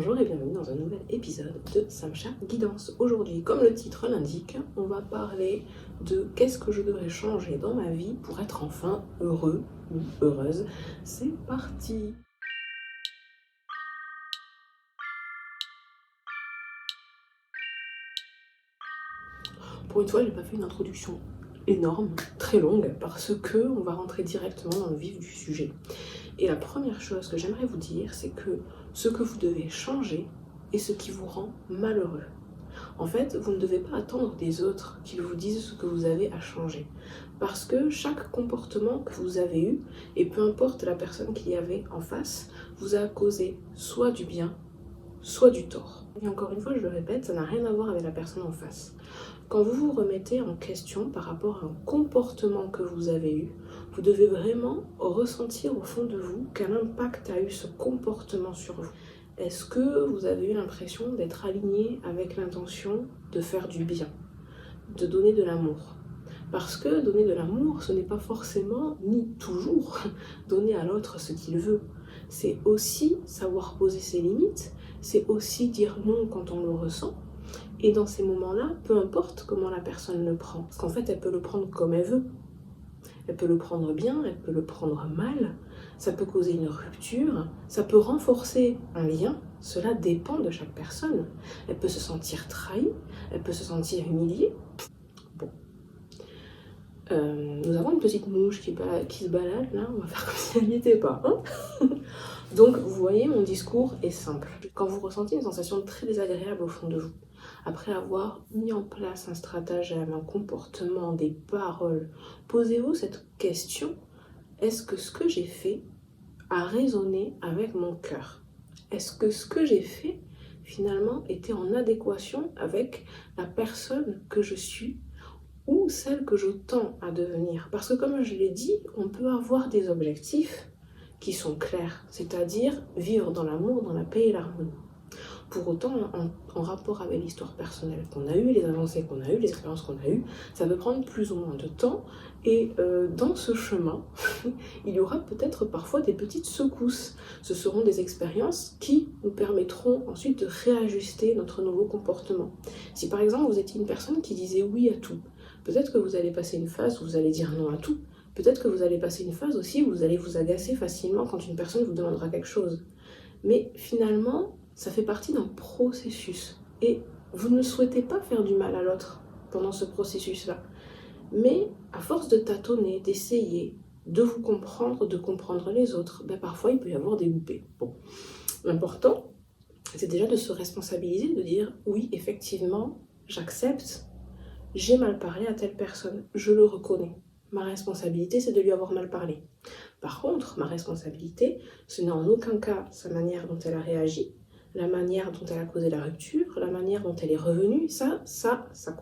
Bonjour et bienvenue dans un nouvel épisode de Samcha Guidance. Aujourd'hui, comme le titre l'indique, on va parler de qu'est-ce que je devrais changer dans ma vie pour être enfin heureux ou heureuse. C'est parti! Pour une fois, j'ai pas fait une introduction énorme, très longue, parce que on va rentrer directement dans le vif du sujet. Et la première chose que j'aimerais vous dire, c'est que ce que vous devez changer est ce qui vous rend malheureux. En fait, vous ne devez pas attendre des autres qu'ils vous disent ce que vous avez à changer. Parce que chaque comportement que vous avez eu, et peu importe la personne qu'il y avait en face, vous a causé soit du bien, soit du tort. Et encore une fois, je le répète, ça n'a rien à voir avec la personne en face. Quand vous vous remettez en question par rapport à un comportement que vous avez eu, vous devez vraiment ressentir au fond de vous quel impact a eu ce comportement sur vous. Est-ce que vous avez eu l'impression d'être aligné avec l'intention de faire du bien, de donner de l'amour? Parce que donner de l'amour, ce n'est pas forcément, ni toujours, donner à l'autre ce qu'il veut. C'est aussi savoir poser ses limites, c'est aussi dire non quand on le ressent. Et dans ces moments-là, peu importe comment la personne le prend, parce qu'en fait, elle peut le prendre comme elle veut. Elle peut le prendre bien, elle peut le prendre mal, ça peut causer une rupture, ça peut renforcer un lien, cela dépend de chaque personne. Elle peut se sentir trahie, elle peut se sentir humiliée. Bon. Nous avons une petite mouche qui se balade, là, on va faire comme si elle n'y était pas. Hein. Donc, vous voyez, mon discours est simple. Quand vous ressentez une sensation très désagréable au fond de vous, après avoir mis en place un stratagème, un comportement, des paroles, posez-vous cette question: est-ce que ce que j'ai fait a résonné avec mon cœur? Est-ce que ce que j'ai fait, finalement, était en adéquation avec la personne que je suis ou celle que je tends à devenir? Parce que comme je l'ai dit, on peut avoir des objectifs qui sont clairs, c'est-à-dire vivre dans l'amour, dans la paix et l'harmonie. Pour autant, en rapport avec l'histoire personnelle qu'on a eue, les avancées qu'on a eues, les expériences qu'on a eues, ça peut prendre plus ou moins de temps. Et dans ce chemin, il y aura peut-être parfois des petites secousses. Ce seront des expériences qui nous permettront ensuite de réajuster notre nouveau comportement. Si par exemple vous étiez une personne qui disait oui à tout, peut-être que vous allez passer une phase où vous allez dire non à tout. Peut-être que vous allez passer une phase aussi où vous allez vous agacer facilement quand une personne vous demandera quelque chose. Mais finalement, ça fait partie d'un processus. Et vous ne souhaitez pas faire du mal à l'autre pendant ce processus-là. Mais à force de tâtonner, d'essayer, de vous comprendre, de comprendre les autres, parfois il peut y avoir des loupés. Bon. L'important, c'est déjà de se responsabiliser, de dire oui, effectivement, j'accepte, j'ai mal parlé à telle personne, je le reconnais. Ma responsabilité, c'est de lui avoir mal parlé. Par contre, ma responsabilité, ce n'est en aucun cas sa manière dont elle a réagi, la manière dont elle a causé la rupture, la manière dont elle est revenue, ça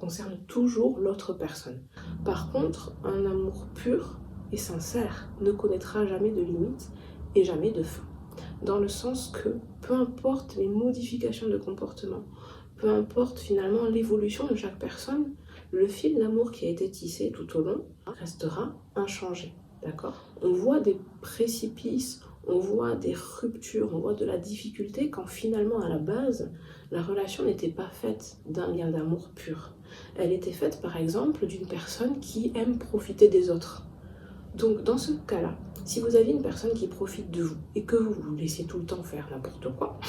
concerne toujours l'autre personne. Par contre, un amour pur et sincère ne connaîtra jamais de limites et jamais de fin. Dans le sens que, peu importe les modifications de comportement, peu importe finalement l'évolution de chaque personne, le fil d'amour qui a été tissé tout au long restera inchangé. D'accord? On voit des précipices, on voit des ruptures, on voit de la difficulté quand finalement à la base, la relation n'était pas faite d'un lien d'amour pur. Elle était faite par exemple d'une personne qui aime profiter des autres. Donc dans ce cas-là, si vous avez une personne qui profite de vous et que vous vous laissez tout le temps faire n'importe quoi,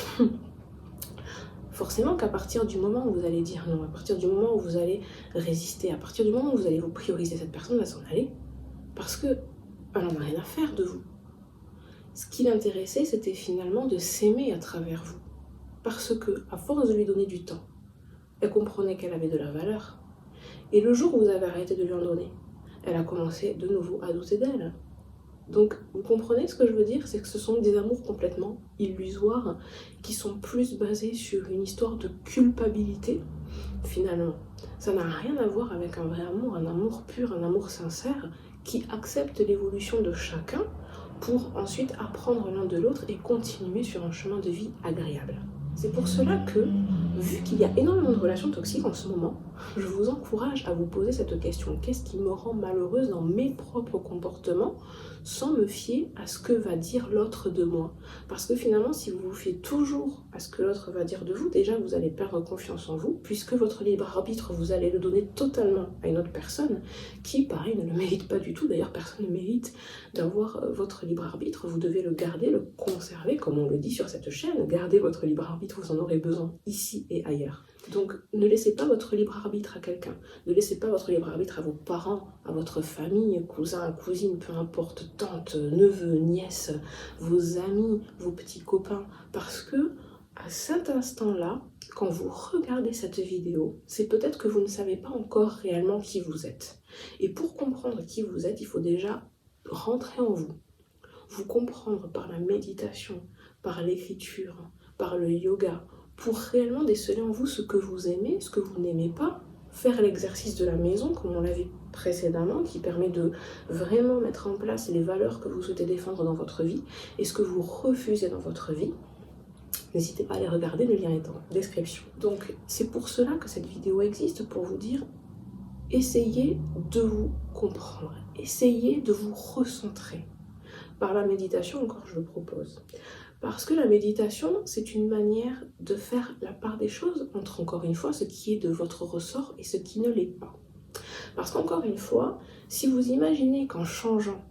forcément qu'à partir du moment où vous allez dire non, à partir du moment où vous allez résister, à partir du moment où vous allez vous prioriser, cette personne va s'en aller parce qu'elle n'en a rien à faire de vous. Ce qui l'intéressait, c'était finalement de s'aimer à travers vous. Parce que, à force de lui donner du temps, elle comprenait qu'elle avait de la valeur. Et le jour où vous avez arrêté de lui en donner, elle a commencé de nouveau à douter d'elle. Donc, vous comprenez ce que je veux dire? C'est que ce sont des amours complètement illusoires qui sont plus basés sur une histoire de culpabilité, finalement. Ça n'a rien à voir avec un vrai amour, un amour pur, un amour sincère qui accepte l'évolution de chacun pour ensuite apprendre l'un de l'autre et continuer sur un chemin de vie agréable. C'est pour cela que Vu qu'il y a énormément de relations toxiques en ce moment, je vous encourage à vous poser cette question. Qu'est-ce qui me rend malheureuse dans mes propres comportements sans me fier à ce que va dire l'autre de moi? Parce que finalement, si vous vous fiez toujours à ce que l'autre va dire de vous, déjà vous allez perdre confiance en vous, puisque votre libre arbitre, vous allez le donner totalement à une autre personne qui, pareil, ne le mérite pas du tout. D'ailleurs, personne ne mérite d'avoir votre libre arbitre. Vous devez le garder, le conserver, comme on le dit sur cette chaîne. Gardez votre libre arbitre, vous en aurez besoin ici et ailleurs. Donc ne laissez pas votre libre arbitre à quelqu'un, ne laissez pas votre libre arbitre à vos parents, à votre famille, cousins, cousines, peu importe, tantes, neveux, nièces, vos amis, vos petits copains, parce que à cet instant-là, quand vous regardez cette vidéo, c'est peut-être que vous ne savez pas encore réellement qui vous êtes. Et pour comprendre qui vous êtes, il faut déjà rentrer en vous, vous comprendre par la méditation, par l'écriture, par le yoga, pour réellement déceler en vous ce que vous aimez, ce que vous n'aimez pas, faire l'exercice de la maison, comme on l'a vu précédemment, qui permet de vraiment mettre en place les valeurs que vous souhaitez défendre dans votre vie et ce que vous refusez dans votre vie. N'hésitez pas à les regarder, le lien est en description. Donc c'est pour cela que cette vidéo existe, pour vous dire, essayez de vous comprendre, essayez de vous recentrer. Par la méditation, encore, je le propose. Parce que la méditation, c'est une manière de faire la part des choses entre, encore une fois, ce qui est de votre ressort et ce qui ne l'est pas. Parce qu'encore une fois, si vous imaginez qu'en changeant,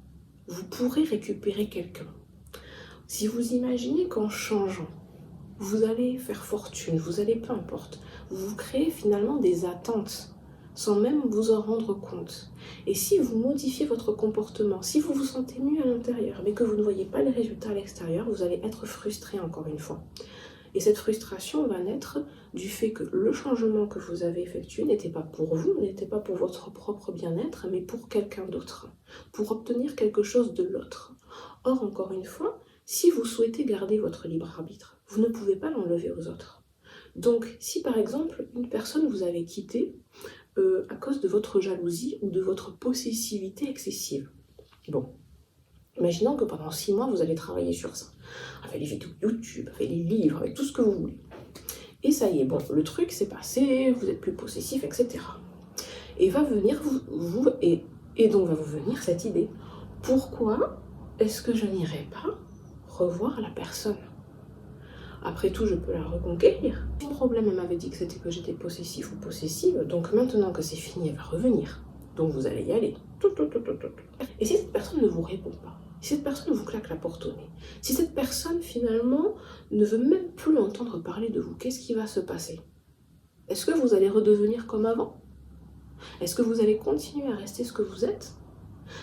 vous pourrez récupérer quelqu'un, si vous imaginez qu'en changeant, vous allez faire fortune, vous allez, peu importe, vous créez finalement des attentes sans même vous en rendre compte. Et si vous modifiez votre comportement, si vous vous sentez mieux à l'intérieur, mais que vous ne voyez pas les résultats à l'extérieur, vous allez être frustré encore une fois. Et cette frustration va naître du fait que le changement que vous avez effectué n'était pas pour vous, n'était pas pour votre propre bien-être, mais pour quelqu'un d'autre, pour obtenir quelque chose de l'autre. Or, encore une fois, si vous souhaitez garder votre libre arbitre, vous ne pouvez pas l'enlever aux autres. Donc, si par exemple, une personne vous avait quitté, à cause de votre jalousie ou de votre possessivité excessive. Bon, imaginons que pendant 6 mois, vous allez travailler sur ça, avec les vidéos YouTube, avec les livres, avec tout ce que vous voulez. Et ça y est, bon, le truc s'est passé, vous êtes plus possessif, etc. Et va venir et donc va vous venir cette idée. Pourquoi est-ce que je n'irai pas revoir la personne? Après tout, je peux la reconquérir. Mon problème, elle m'avait dit que c'était que j'étais possessif ou possessive, donc maintenant que c'est fini, elle va revenir. Donc vous allez y aller. Et si cette personne ne vous répond pas, si cette personne vous claque la porte au nez, si cette personne finalement ne veut même plus entendre parler de vous, qu'est-ce qui va se passer? Est-ce que vous allez redevenir comme avant? Est-ce que vous allez continuer à rester ce que vous êtes?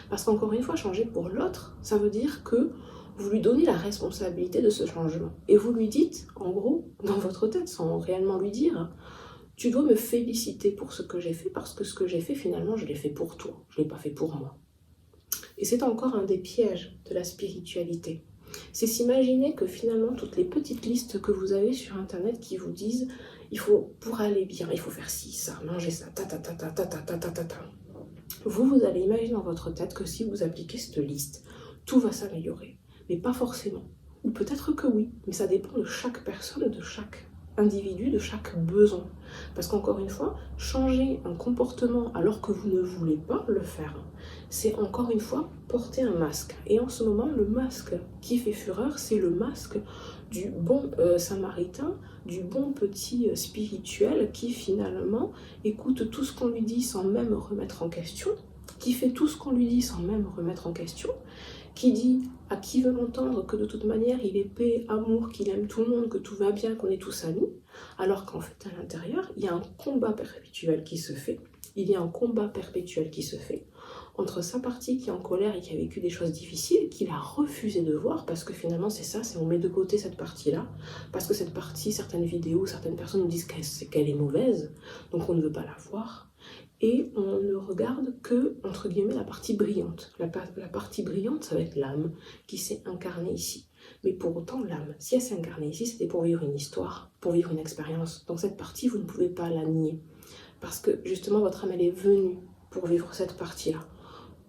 Parce qu'encore une fois, changer pour l'autre, ça veut dire que vous lui donnez la responsabilité de ce changement. Et vous lui dites, en gros, dans votre tête, sans réellement lui dire, tu dois me féliciter pour ce que j'ai fait, parce que ce que j'ai fait, finalement, je l'ai fait pour toi. Je ne l'ai pas fait pour moi. Et c'est encore un des pièges de la spiritualité. C'est s'imaginer que finalement, toutes les petites listes que vous avez sur Internet qui vous disent, il faut, pour aller bien, il faut faire ci, ça, manger ça, ta ta ta ta ta ta ta ta ta ta. Vous allez imaginer dans votre tête que si vous appliquez cette liste, tout va s'améliorer. Mais pas forcément. Ou peut-être que oui, mais ça dépend de chaque personne, de chaque individu, de chaque besoin. Parce qu'encore une fois, changer un comportement alors que vous ne voulez pas le faire, c'est encore une fois porter un masque. Et en ce moment, le masque qui fait fureur, c'est le masque du bon samaritain, du bon petit spirituel qui finalement écoute tout ce qu'on lui dit sans même remettre en question, qui fait tout ce qu'on lui dit sans même remettre en question, qui dit à qui veut l'entendre que de toute manière il est paix, amour, qu'il aime tout le monde, que tout va bien, qu'on est tous amis, alors qu'en fait à l'intérieur il y a un combat perpétuel qui se fait, entre sa partie qui est en colère et qui a vécu des choses difficiles, qu'il a refusé de voir, parce que finalement c'est ça, c'est on met de côté cette partie-là, parce que cette partie, certaines vidéos, certaines personnes nous disent qu'elle est mauvaise, donc on ne veut pas la voir. Et on ne regarde que, entre guillemets, la partie brillante. La partie brillante, ça va être l'âme qui s'est incarnée ici. Mais pour autant, l'âme, si elle s'est incarnée ici, c'était pour vivre une histoire, pour vivre une expérience. Donc cette partie, vous ne pouvez pas la nier. Parce que justement, votre âme, elle est venue pour vivre cette partie-là.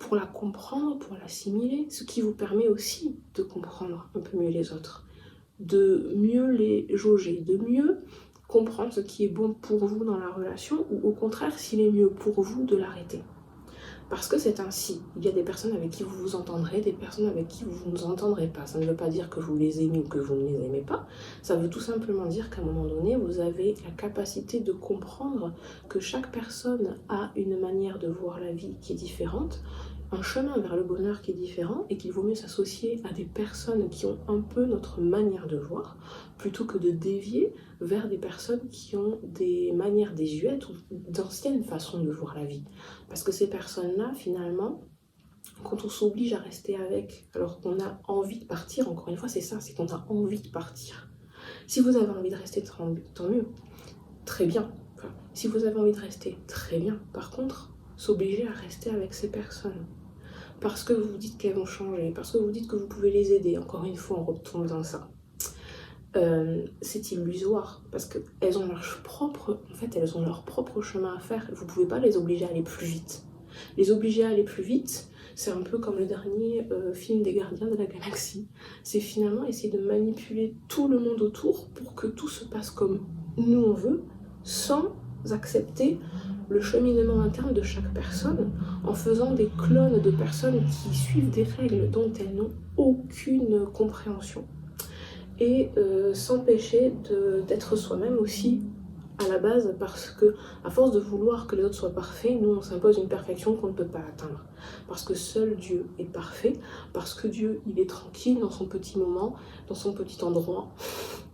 Pour la comprendre, pour l'assimiler, ce qui vous permet aussi de comprendre un peu mieux les autres. De mieux les jauger, de mieux comprendre ce qui est bon pour vous dans la relation ou au contraire s'il est mieux pour vous de l'arrêter. Parce que c'est ainsi. Il y a des personnes avec qui vous vous entendrez, des personnes avec qui vous ne vous entendrez pas. Ça ne veut pas dire que vous les aimez ou que vous ne les aimez pas. Ça veut tout simplement dire qu'à un moment donné, vous avez la capacité de comprendre que chaque personne a une manière de voir la vie qui est différente, un chemin vers le bonheur qui est différent et qu'il vaut mieux s'associer à des personnes qui ont un peu notre manière de voir plutôt que de dévier vers des personnes qui ont des manières désuètes ou d'anciennes façons de voir la vie. Parce que ces personnes-là, finalement, quand on s'oblige à rester avec alors qu'on a envie de partir, encore une fois c'est ça, c'est qu'on a envie de partir. Si vous avez envie de rester, tant mieux, très bien. Enfin, si vous avez envie de rester, très bien. Par contre, s'obliger à rester avec ces personnes parce que vous vous dites qu'elles vont changer, parce que vous dites que vous pouvez les aider, encore une fois on retombe dans ça, c'est illusoire parce qu'elles ont leur propre chemin à faire. Vous pouvez pas les obliger à aller plus vite. Les obliger à aller plus vite, c'est un peu comme le dernier film des Gardiens de la Galaxie. C'est finalement essayer de manipuler tout le monde autour pour que tout se passe comme nous on veut, sans accepter le cheminement interne de chaque personne, en faisant des clones de personnes qui suivent des règles dont elles n'ont aucune compréhension. Et s'empêcher d'être soi-même aussi à la base, parce que à force de vouloir que les autres soient parfaits, nous on s'impose une perfection qu'on ne peut pas atteindre. Parce que seul Dieu est parfait, parce que Dieu il est tranquille dans son petit moment, dans son petit endroit,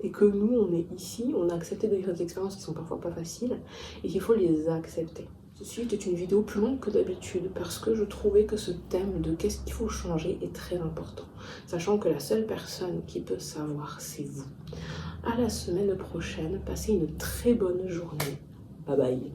et que nous on est ici, on a accepté de vivre des expériences qui sont parfois pas faciles, et qu'il faut les accepter. Ceci était une vidéo plus longue que d'habitude parce que je trouvais que ce thème de qu'est-ce qu'il faut changer est très important, sachant que la seule personne qui peut savoir c'est vous. À la semaine prochaine, passez une très bonne journée. Bye bye.